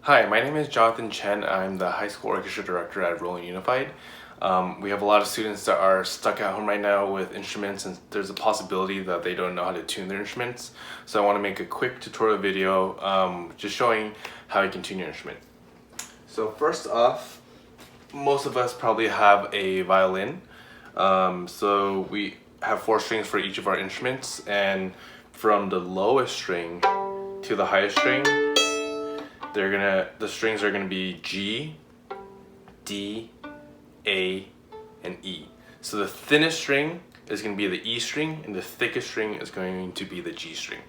Hi, my name is Jonathan Chen. I'm the high school orchestra director at Rolling Unified. We have a lot of students that are stuck at home right now with instruments, and there's a possibility that they don't know how to tune their instruments. So I want to make a quick tutorial video just showing how you can tune your instrument. So first off, most of us probably have a violin. So we have 4 strings for each of our instruments, and from the lowest string to the highest string, the strings are gonna be G, D, A, and E. So the thinnest string is gonna be the E string, and the thickest string is going to be the G string.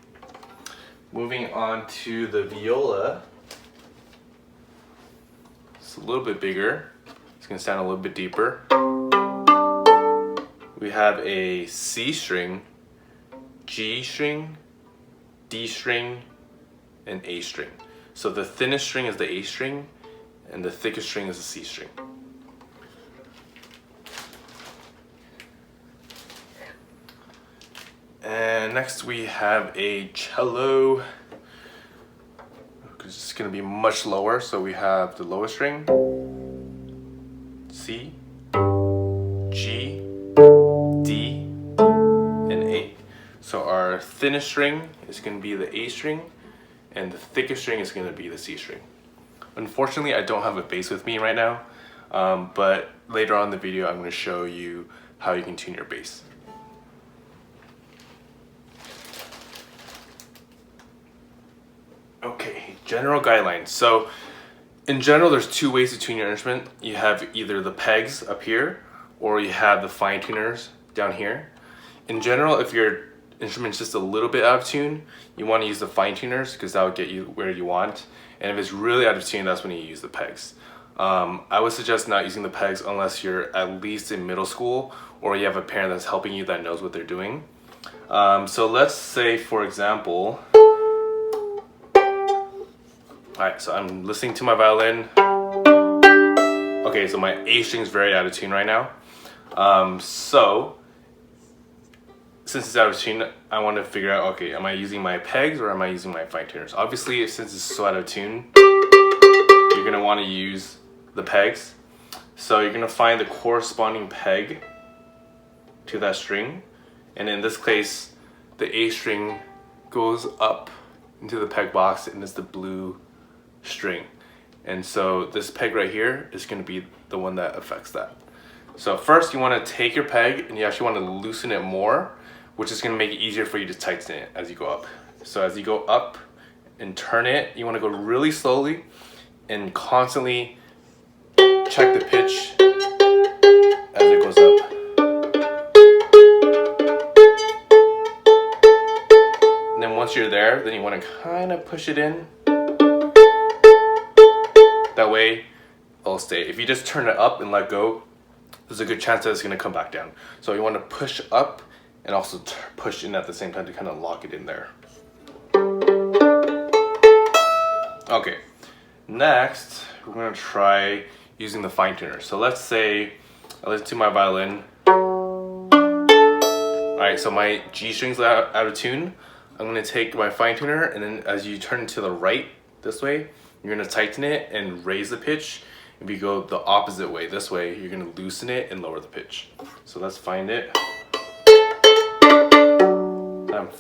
Moving on to the viola, it's a little bit bigger. It's gonna sound a little bit deeper. We have a C string, G string, D string, and A string. So the thinnest string is the A string, and the thickest string is the C string. And next we have a cello. It's going to be much lower, so we have the lowest string, C, G, D, and A. So our thinnest string is going to be the A string, and the thickest string is going to be the C string. Unfortunately, I don't have a bass with me right now, but later on in the video I'm going to show you how you can tune your bass. Okay, general guidelines. So in general, there's 2 ways to tune your instrument. You have either the pegs up here, or you have the fine tuners down here. In general, if your instrument's just a little bit out of tune, you want to use the fine tuners because that will get you where you want. And if it's really out of tune, that's when you use the pegs. I would suggest not using the pegs unless you're at least in middle school or you have a parent that's helping you that knows what they're doing. So let's say, for example, alright, so I'm listening to my violin. Okay, so my A string is very out of tune right now. So since it's out of tune, I want to figure out, okay, am I using my pegs or am I using my fine tuners? Obviously, since it's so out of tune, you're going to want to use the pegs. So you're going to find the corresponding peg to that string. And in this case, the A string goes up into the peg box and it's the blue string. And so this peg right here is going to be the one that affects that. So first you want to take your peg and you actually want to loosen it more, which is going to make it easier for you to tighten it as you go up. So as you go up and turn it, you want to go really slowly and constantly check the pitch as it goes up. And then once you're there, then you want to kind of push it in. That way it'll stay. If you just turn it up and let go, there's a good chance that it's going to come back down. So you want to push up and also push in at the same time to kind of lock it in there. Okay, next we're going to try using the fine tuner. So let's say I listen to my violin. Alright, so my G string's out of tune. I'm going to take my fine tuner, and then as you turn to the right this way, you're going to tighten it and raise the pitch. If you go the opposite way, this way, you're going to loosen it and lower the pitch. So let's find it.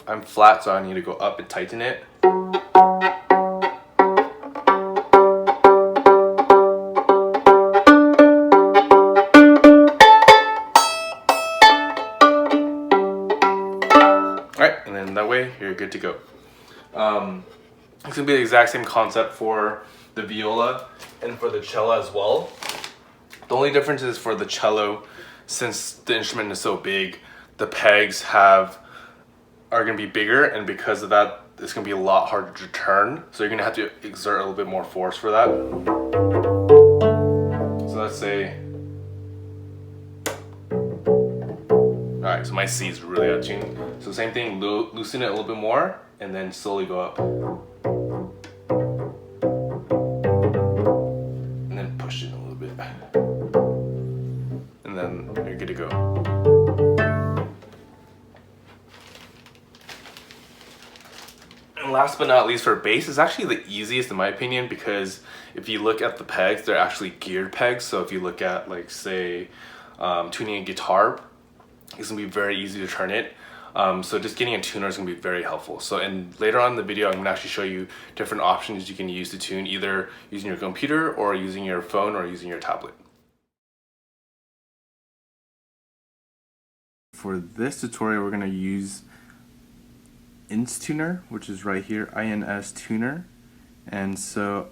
I'm flat, so I need to go up and tighten it. Alright, and then that way, you're good to go. It's going to be the exact same concept for the viola and for the cello as well. The only difference is for the cello, since the instrument is so big, the pegs are going to be bigger, and because of that, it's going to be a lot harder to turn. So you're going to have to exert a little bit more force for that. So let's say, alright, so my C is really out of tune. So same thing, loosen it a little bit more, and then slowly go up. And then push it a little bit. And then you're good to go. Last but not least, for bass, is actually the easiest in my opinion, because if you look at the pegs, they're actually geared pegs. So if you look at, like, say, tuning a guitar, it's gonna be very easy to turn it. So just getting a tuner is gonna be very helpful. So, and later on in the video, I'm gonna actually show you different options you can use to tune, either using your computer or using your phone or using your tablet. For this tutorial, we're gonna use InsTuner, which is right here, INS Tuner. And so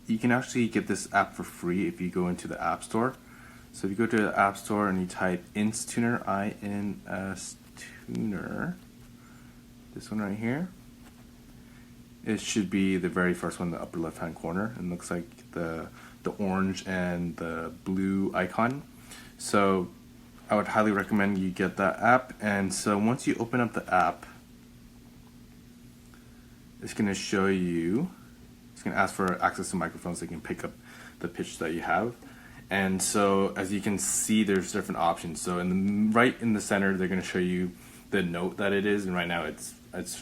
you can actually get this app for free if you go into the App Store. So if you go to the App Store and you type InsTuner, INS Tuner, this one right here, it should be the very first one in the upper left hand corner. It looks like the orange and the blue icon. So I would highly recommend you get that app. And so once you open up the app, it's going to show you, it's going to ask for access to microphones so you can pick up the pitch that you have. And so as you can see, there's different options. So right in the center, they're going to show you the note that it is, and right now it's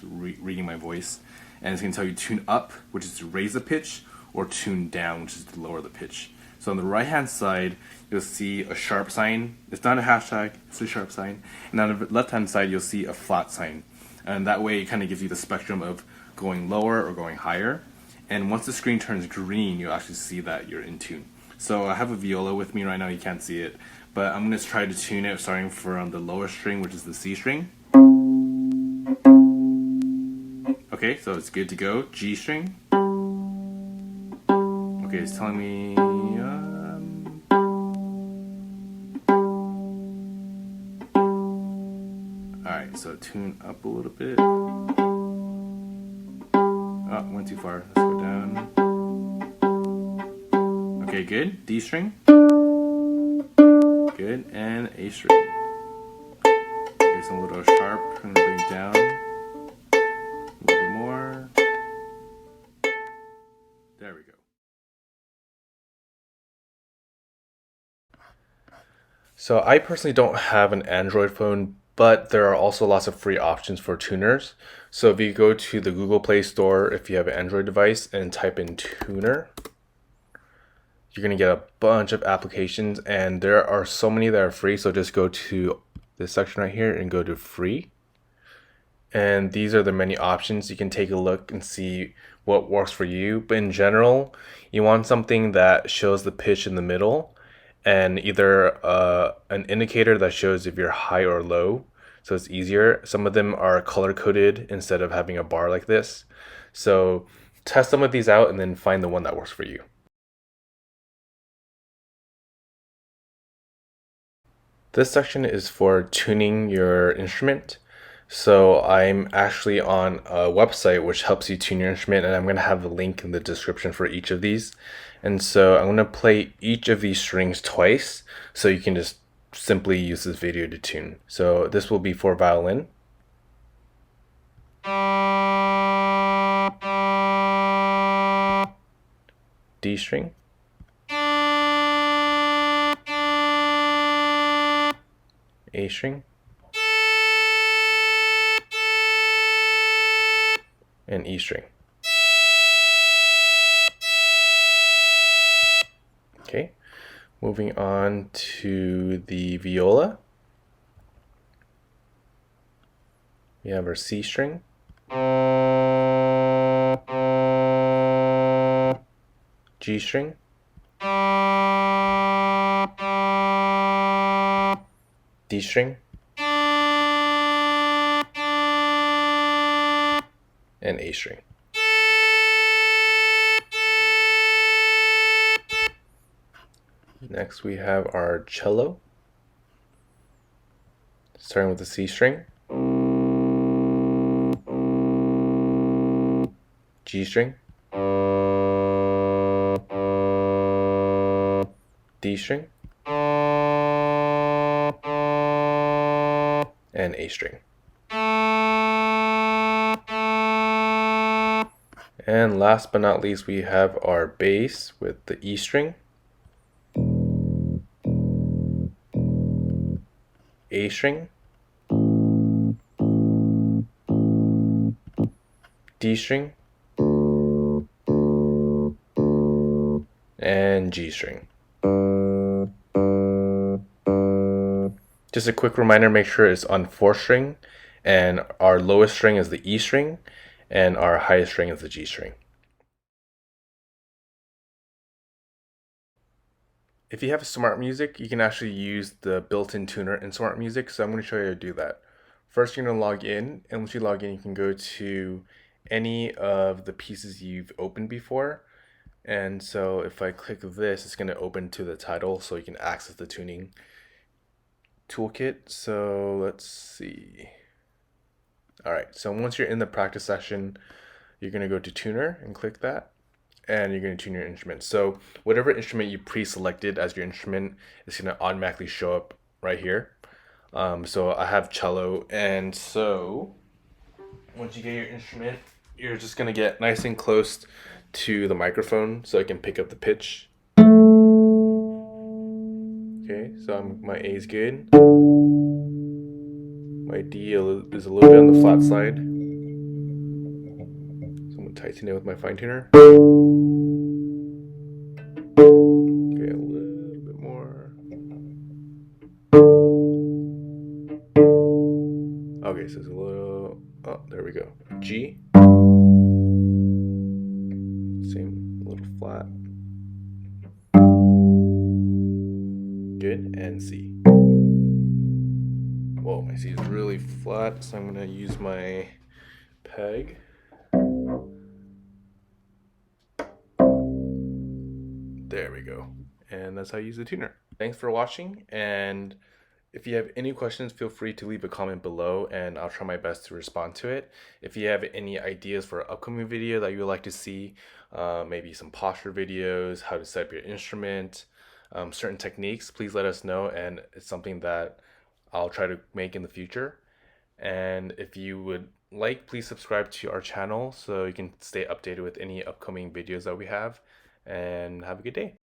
reading my voice, and it's going to tell you tune up, which is to raise the pitch, or tune down, which is to lower the pitch. So on the right hand side, you'll see a sharp sign. It's not a hashtag, it's a sharp sign. And on the left hand side, you'll see a flat sign, and that way it kind of gives you the spectrum of going lower or going higher. And once the screen turns green, you'll actually see that you're in tune. So I have a viola with me right now, you can't see it, but I'm going to try to tune it starting from the lower string, which is the C string. Okay, so it's good to go. G string. Okay, it's telling me alright, so tune up a little bit. Oh, went too far. Let's go down. Okay, good. D string. Good. And A string. Okay, so a little sharp. I'm gonna bring it down. A little bit more. There we go. So I personally don't have an Android phone, but there are also lots of free options for tuners. So if you go to the Google Play Store, if you have an Android device, and type in tuner, you're going to get a bunch of applications, and there are so many that are free. So just go to this section right here and go to free. And these are the many options. You can take a look and see what works for you. But in general, you want something that shows the pitch in the middle, and either an indicator that shows if you're high or low, so it's easier. Some of them are color coded instead of having a bar like this. So test some of these out and then find the one that works for you. This section is for tuning your instrument. So I'm actually on a website which helps you tune your instrument, and I'm going to have a link in the description for each of these. And so I'm going to play each of these strings twice, so you can just simply use this video to tune. So this will be for violin. D string. A string. And E string. Okay, moving on to the viola. We have our C string, G string, D string, and A string. Next we have our cello, starting with the C string, G string, D string, and A string. And last but not least, we have our bass with the E string, A string, D string, and G string. Just a quick reminder, make sure it's on 4th string, and our lowest string is the E string, and our highest string is the G string. If you have Smart Music, you can actually use the built-in tuner in Smart Music, so I'm going to show you how to do that. First, you're going to log in, and once you log in, you can go to any of the pieces you've opened before. And so if I click this, it's going to open to the title so you can access the tuning toolkit. So let's see. All right, so once you're in the practice session, you're going to go to tuner and click that, and you're going to tune your instrument. So whatever instrument you pre-selected as your instrument is going to automatically show up right here. So I have cello, and so once you get your instrument, you're just going to get nice and close to the microphone so I can pick up the pitch. Okay, so my A is good. My D is a little bit on the flat side. So I'm going to tighten it with my fine tuner. Okay, a little bit more. Okay, so it's a little, oh, there we go. G. Same, a little flat. Good, and C. Whoa, my C is really flat, so I'm gonna use my peg. There we go. And that's how you use the tuner. Thanks for watching, and if you have any questions, feel free to leave a comment below and I'll try my best to respond to it. If you have any ideas for an upcoming video that you would like to see, maybe some posture videos, how to set up your instrument, certain techniques, please let us know, and it's something that I'll try to make in the future. And if you would like, please subscribe to our channel so you can stay updated with any upcoming videos that we have, and have a good day.